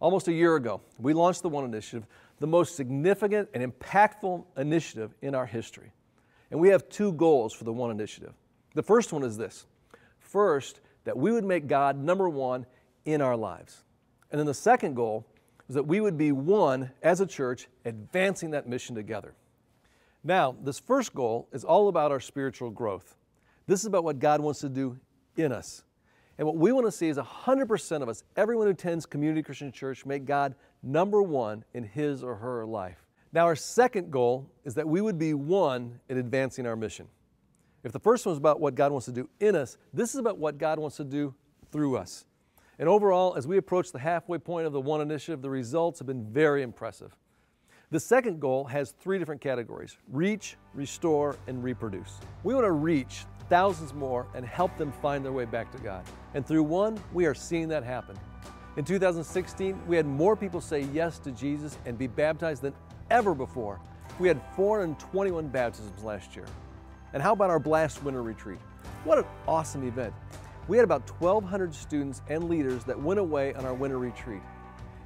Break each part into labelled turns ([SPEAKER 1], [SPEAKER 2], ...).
[SPEAKER 1] Almost a year ago, we launched the One Initiative, the most significant and impactful initiative in our history. And we have two goals for the One Initiative. The first one is this. First, that we would make God number one in our lives. And then the second goal is that we would be one as a church advancing that mission together. Now, this first goal is all about our spiritual growth. This is about what God wants to do in us. And what we want to see is 100% of us, everyone who attends Community Christian Church, make God number one in his or her life. Now, our second goal is that we would be one in advancing our mission. If the first one is about what God wants to do in us, this is about what God wants to do through us. And overall, as we approach the halfway point of the One Initiative, the results have been very impressive. The second goal has three different categories: reach, restore, and reproduce. We want to reach thousands more and help them find their way back to God. And through one, we are seeing that happen. In 2016, we had more people say yes to Jesus and be baptized than ever before. We had 421 baptisms last year. And how about our Blast Winter Retreat? What an awesome event. We had about 1,200 students and leaders that went away on our winter retreat.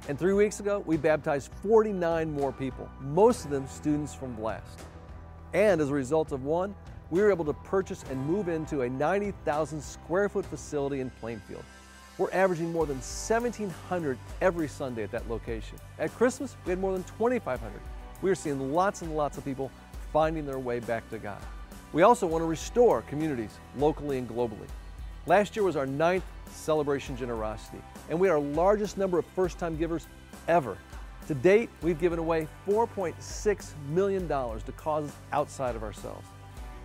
[SPEAKER 1] And 3 weeks ago, we baptized 49 more people, most of them students from Blast. And as a result of one, we were able to purchase and move into a 90,000 square foot facility in Plainfield. We're averaging more than 1,700 every Sunday at that location. At Christmas, we had more than 2,500. We are seeing lots and lots of people finding their way back to God. We also want to restore communities locally and globally. Last year was our 9th Celebration Generosity, and we had our largest number of first-time givers ever. To date, we've given away $4.6 million to causes outside of ourselves.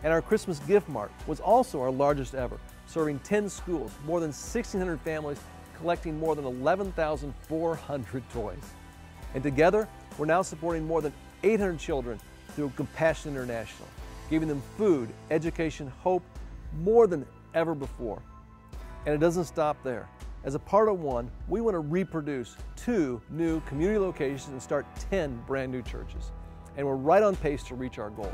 [SPEAKER 1] And our Christmas gift mart was also our largest ever, serving 10 schools, more than 1,600 families, collecting more than 11,400 toys. And together, we're now supporting more than 800 children through Compassion International, giving them food, education, hope, more than ever before. And it doesn't stop there. As a part of one, we want to reproduce 2 new community locations and start 10 brand new churches. And we're right on pace to reach our goal.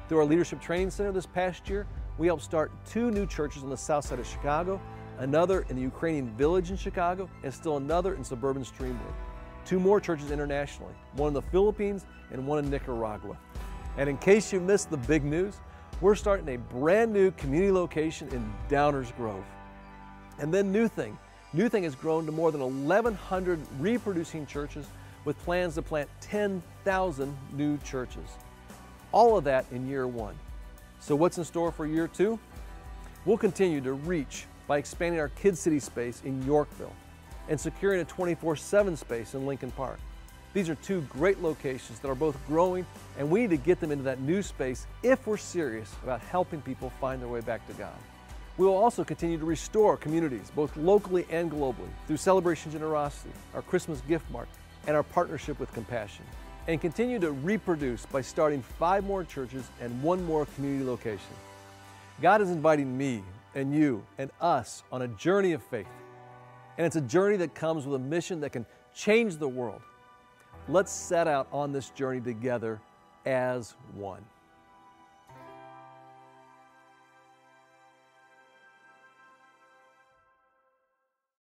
[SPEAKER 1] Through our Leadership Training Center this past year, we helped start 2 new churches on the south side of Chicago, another in the Ukrainian Village in Chicago, and still another in suburban Streamwood. 2 more churches internationally, one in the Philippines and one in Nicaragua. And in case you missed the big news, we're starting a brand new community location in Downers Grove. And then New Thing. New Thing has grown to more than 1,100 reproducing churches with plans to plant 10,000 new churches. All of that in year 1. So what's in store for year 2? We'll continue to reach by expanding our Kid City space in Yorkville and securing a 24/7 space in Lincoln Park. These are 2 great locations that are both growing, and we need to get them into that new space if we're serious about helping people find their way back to God. We will also continue to restore communities, both locally and globally, through Celebration Generosity, our Christmas gift mart, and our partnership with Compassion. And continue to reproduce by starting 5 more churches and 1 more community location. God is inviting me and you and us on a journey of faith. And it's a journey that comes with a mission that can change the world. Let's set out on this journey together as one.